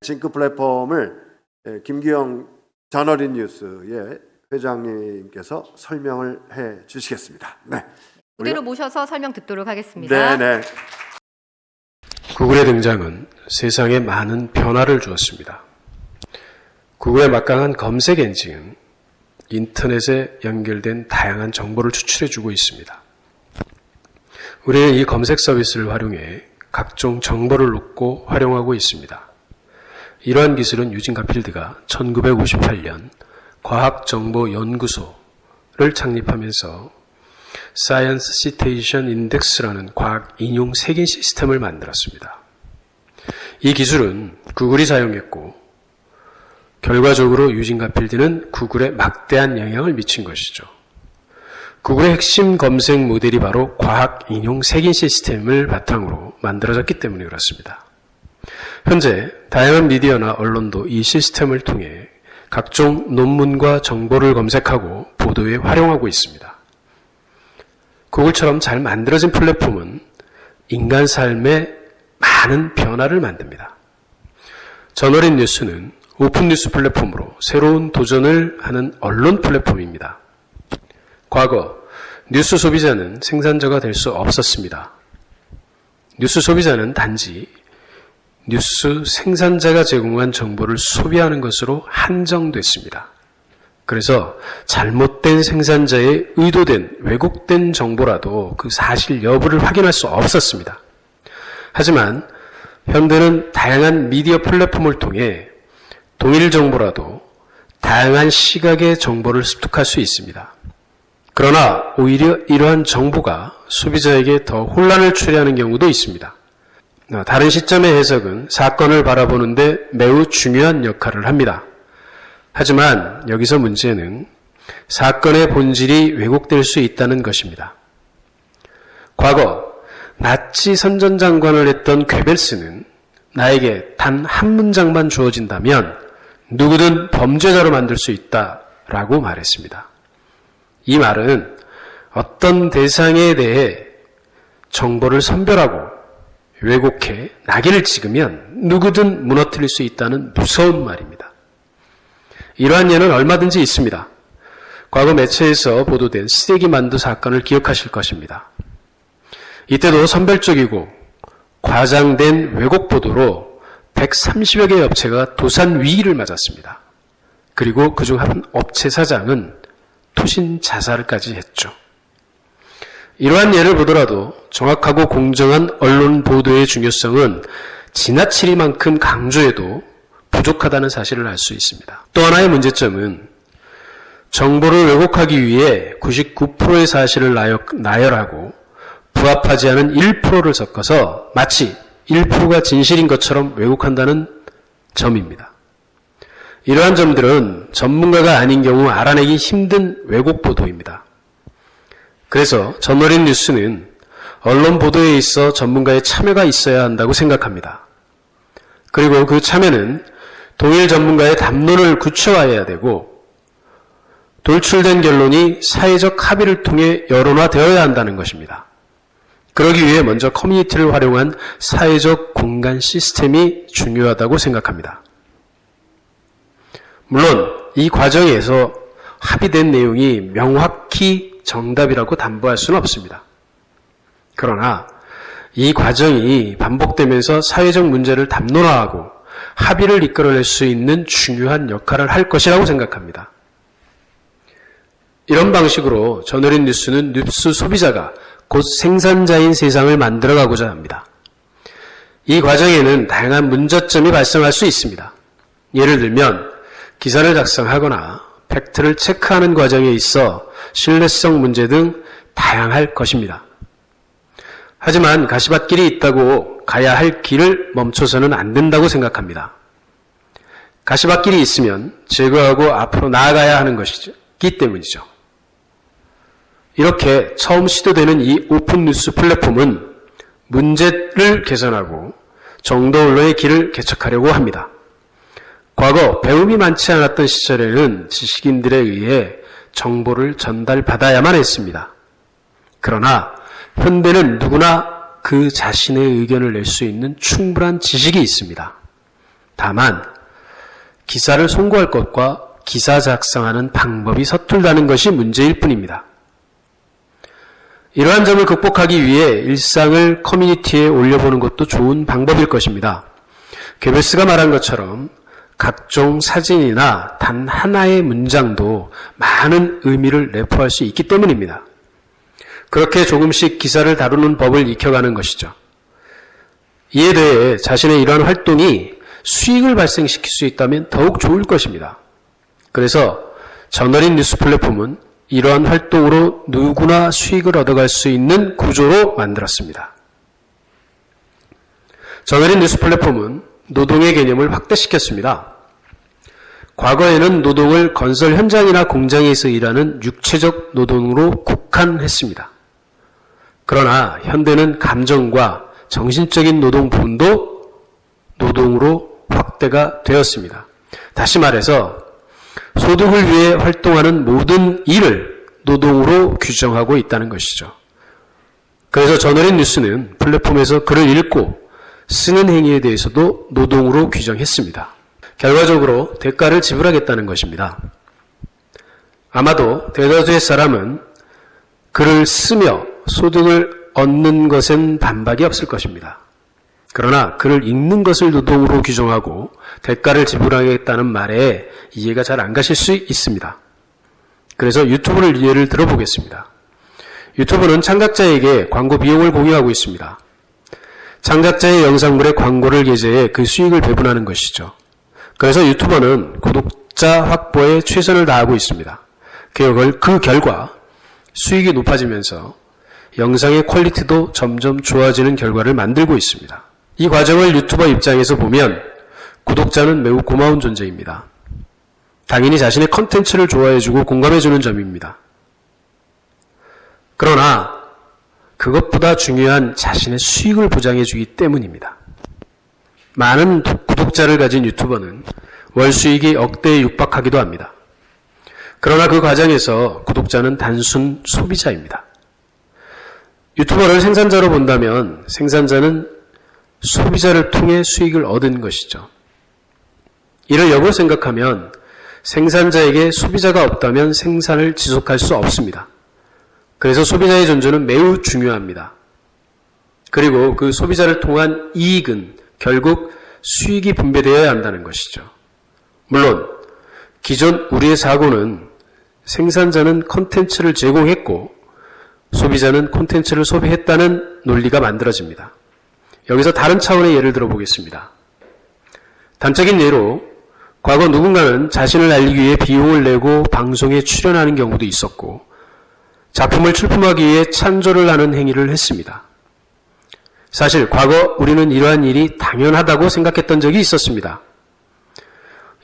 징크 플랫폼을 김기영 저널인 뉴스의 회장님께서 설명을 해 주시겠습니다. 네. 무대로 모셔서 설명 듣도록 하겠습니다. 네. 구글의 등장은 세상에 많은 변화를 주었습니다. 구글의 막강한 검색 엔진은 인터넷에 연결된 다양한 정보를 추출해주고 있습니다. 우리는 이 검색 서비스를 활용해 각종 정보를 얻고 활용하고 있습니다. 이러한 기술은 유진 가필드가 1958년 과학정보연구소를 창립하면서 Science Citation Index라는 과학 인용 색인 시스템을 만들었습니다. 이 기술은 구글이 사용했고 결과적으로 유진 가필드는 구글에 막대한 영향을 미친 것이죠. 구글의 핵심 검색 모델이 바로 과학 인용 색인 시스템을 바탕으로 만들어졌기 때문에 그렇습니다. 현재 다양한 미디어나 언론도 이 시스템을 통해 각종 논문과 정보를 검색하고 보도에 활용하고 있습니다. 구글처럼 잘 만들어진 플랫폼은 인간 삶에 많은 변화를 만듭니다. 저널인 뉴스는 오픈뉴스 플랫폼으로 새로운 도전을 하는 언론 플랫폼입니다. 과거 뉴스 소비자는 생산자가 될 수 없었습니다. 뉴스 소비자는 단지 뉴스 생산자가 제공한 정보를 소비하는 것으로 한정됐습니다. 그래서 잘못된 생산자의 의도된 왜곡된 정보라도 그 사실 여부를 확인할 수 없었습니다. 하지만 현대는 다양한 미디어 플랫폼을 통해 동일 정보라도 다양한 시각의 정보를 습득할 수 있습니다. 그러나 오히려 이러한 정보가 소비자에게 더 혼란을 초래하는 경우도 있습니다. 다른 시점의 해석은 사건을 바라보는 데 매우 중요한 역할을 합니다. 하지만 여기서 문제는 사건의 본질이 왜곡될 수 있다는 것입니다. 과거 나치 선전장관을 했던 괴벨스는 나에게 단 한 문장만 주어진다면 누구든 범죄자로 만들 수 있다라고 말했습니다. 이 말은 어떤 대상에 대해 정보를 선별하고 왜곡해 낙인을 찍으면 누구든 무너뜨릴 수 있다는 무서운 말입니다. 이러한 예는 얼마든지 있습니다. 과거 매체에서 보도된 쓰레기 만두 사건을 기억하실 것입니다. 이때도 선별적이고 과장된 왜곡 보도로 130여 개의 업체가 도산 위기를 맞았습니다. 그리고 그중 한 업체 사장은 투신 자살까지 했죠. 이러한 예를 보더라도 정확하고 공정한 언론 보도의 중요성은 지나치리만큼 강조해도 부족하다는 사실을 알 수 있습니다. 또 하나의 문제점은 정보를 왜곡하기 위해 99%의 사실을 나열하고 부합하지 않은 1%를 섞어서 마치 1%가 진실인 것처럼 왜곡한다는 점입니다. 이러한 점들은 전문가가 아닌 경우 알아내기 힘든 왜곡 보도입니다. 그래서 저널인 뉴스는 언론 보도에 있어 전문가의 참여가 있어야 한다고 생각합니다. 그리고 그 참여는 동일 전문가의 담론을 구체화해야 되고 돌출된 결론이 사회적 합의를 통해 여론화되어야 한다는 것입니다. 그러기 위해 먼저 커뮤니티를 활용한 사회적 공간 시스템이 중요하다고 생각합니다. 물론 이 과정에서 합의된 내용이 명확히 정답이라고 담보할 수는 없습니다. 그러나 이 과정이 반복되면서 사회적 문제를 담론화하고 합의를 이끌어낼 수 있는 중요한 역할을 할 것이라고 생각합니다. 이런 방식으로 저널인 뉴스는 뉴스 소비자가 곧 생산자인 세상을 만들어가고자 합니다. 이 과정에는 다양한 문제점이 발생할 수 있습니다. 예를 들면 기사를 작성하거나 팩트를 체크하는 과정에 있어 신뢰성 문제 등 다양할 것입니다. 하지만 가시밭길이 있다고 가야 할 길을 멈춰서는 안 된다고 생각합니다. 가시밭길이 있으면 제거하고 앞으로 나아가야 하는 것이기 때문이죠. 이렇게 처음 시도되는 이 오픈뉴스 플랫폼은 문제를 개선하고 정도 언론의 길을 개척하려고 합니다. 과거 배움이 많지 않았던 시절에는 지식인들에 의해 정보를 전달받아야만 했습니다. 그러나 현대는 누구나 그 자신의 의견을 낼 수 있는 충분한 지식이 있습니다. 다만 기사를 송고할 것과 기사 작성하는 방법이 서툴다는 것이 문제일 뿐입니다. 이러한 점을 극복하기 위해 일상을 커뮤니티에 올려보는 것도 좋은 방법일 것입니다. 괴벨스가 말한 것처럼 각종 사진이나 단 하나의 문장도 많은 의미를 내포할 수 있기 때문입니다. 그렇게 조금씩 기사를 다루는 법을 익혀가는 것이죠. 이에 대해 자신의 이러한 활동이 수익을 발생시킬 수 있다면 더욱 좋을 것입니다. 그래서 저널인 뉴스 플랫폼은 이러한 활동으로 누구나 수익을 얻어갈 수 있는 구조로 만들었습니다. 저널인 뉴스 플랫폼은 노동의 개념을 확대시켰습니다. 과거에는 노동을 건설 현장이나 공장에서 일하는 육체적 노동으로 국한했습니다. 그러나 현대는 감정과 정신적인 노동 부분도 노동으로 확대가 되었습니다. 다시 말해서 소득을 위해 활동하는 모든 일을 노동으로 규정하고 있다는 것이죠. 그래서 저널인 뉴스는 플랫폼에서 글을 읽고 쓰는 행위에 대해서도 노동으로 규정했습니다. 결과적으로 대가를 지불하겠다는 것입니다. 아마도 대다수의 사람은 글을 쓰며 소득을 얻는 것엔 반박이 없을 것입니다. 그러나 글을 읽는 것을 노동으로 규정하고 대가를 지불하겠다는 말에 이해가 잘 안 가실 수 있습니다. 그래서 유튜브를 예를 들어보겠습니다. 유튜브는 창작자에게 광고 비용을 공유하고 있습니다. 창작자의 영상물에 광고를 게재해 그 수익을 배분하는 것이죠. 그래서 유튜버는 구독자 확보에 최선을 다하고 있습니다. 그 결과 수익이 높아지면서 영상의 퀄리티도 점점 좋아지는 결과를 만들고 있습니다. 이 과정을 유튜버 입장에서 보면 구독자는 매우 고마운 존재입니다. 당연히 자신의 컨텐츠를 좋아해주고 공감해주는 점입니다. 그러나 그것보다 중요한 자신의 수익을 보장해주기 때문입니다. 많은 구독자를 가진 유튜버는 월 수익이 억대에 육박하기도 합니다. 그러나 그 과정에서 구독자는 단순 소비자입니다. 유튜버를 생산자로 본다면 생산자는 소비자를 통해 수익을 얻은 것이죠. 이를 역으로 생각하면 생산자에게 소비자가 없다면 생산을 지속할 수 없습니다. 그래서 소비자의 존재는 매우 중요합니다. 그리고 그 소비자를 통한 이익은 결국 수익이 분배되어야 한다는 것이죠. 물론 기존 우리의 사고는 생산자는 콘텐츠를 제공했고 소비자는 콘텐츠를 소비했다는 논리가 만들어집니다. 여기서 다른 차원의 예를 들어보겠습니다. 단적인 예로 과거 누군가는 자신을 알리기 위해 비용을 내고 방송에 출연하는 경우도 있었고 작품을 출품하기 위해 찬조를 하는 행위를 했습니다. 사실 과거 우리는 이러한 일이 당연하다고 생각했던 적이 있었습니다.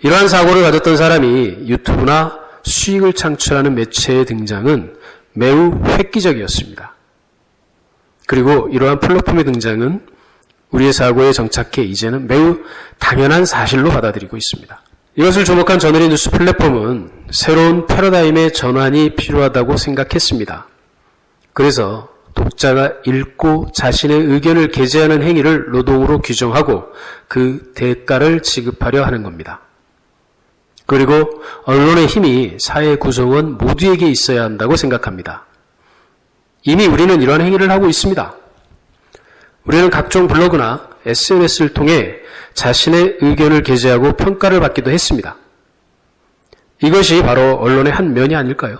이러한 사고를 가졌던 사람이 유튜브나 수익을 창출하는 매체의 등장은 매우 획기적이었습니다. 그리고 이러한 플랫폼의 등장은 우리의 사고에 정착해 이제는 매우 당연한 사실로 받아들이고 있습니다. 이것을 주목한 저널인 뉴스 플랫폼은 새로운 패러다임의 전환이 필요하다고 생각했습니다. 그래서 독자가 읽고 자신의 의견을 게재하는 행위를 노동으로 규정하고 그 대가를 지급하려 하는 겁니다. 그리고 언론의 힘이 사회 구성원 모두에게 있어야 한다고 생각합니다. 이미 우리는 이러한 행위를 하고 있습니다. 우리는 각종 블로그나 SNS를 통해 자신의 의견을 게재하고 평가를 받기도 했습니다. 이것이 바로 언론의 한 면이 아닐까요?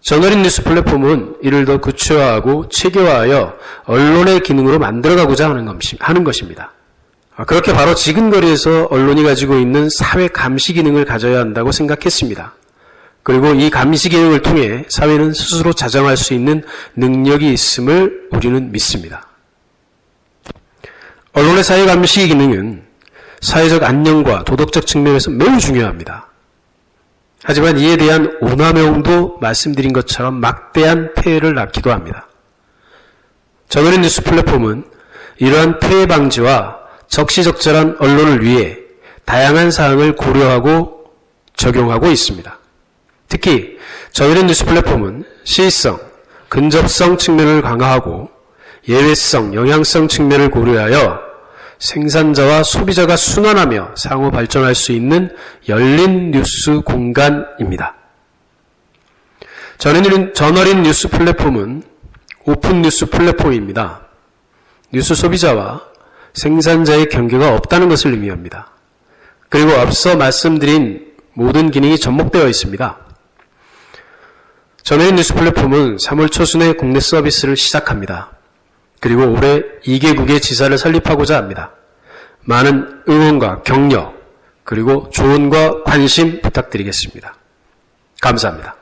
저널인 뉴스 플랫폼은 이를 더 구체화하고 체계화하여 언론의 기능으로 만들어가고자 하는 것입니다. 그렇게 바로 지근거리에서 언론이 가지고 있는 사회 감시 기능을 가져야 한다고 생각했습니다. 그리고 이 감시 기능을 통해 사회는 스스로 자정할 수 있는 능력이 있음을 우리는 믿습니다. 언론의 사회 감시 기능은 사회적 안녕과 도덕적 측면에서 매우 중요합니다. 하지만 이에 대한 오남용도 말씀드린 것처럼 막대한 폐해를 낳기도 합니다. 저널인 뉴스 플랫폼은 이러한 폐해 방지와 적시적절한 언론을 위해 다양한 사항을 고려하고 적용하고 있습니다. 특히 저널인 뉴스 플랫폼은 시의성, 근접성 측면을 강화하고 예외성, 영향성 측면을 고려하여 생산자와 소비자가 순환하며 상호 발전할 수 있는 열린 뉴스 공간입니다. 저널인 뉴스 플랫폼은 오픈 뉴스 플랫폼입니다. 뉴스 소비자와 생산자의 경계가 없다는 것을 의미합니다. 그리고 앞서 말씀드린 모든 기능이 접목되어 있습니다. 저널인 뉴스 플랫폼은 3월 초순에 국내 서비스를 시작합니다. 그리고 올해 2개국의 지사를 설립하고자 합니다. 많은 응원과 격려, 그리고 조언과 관심 부탁드리겠습니다. 감사합니다.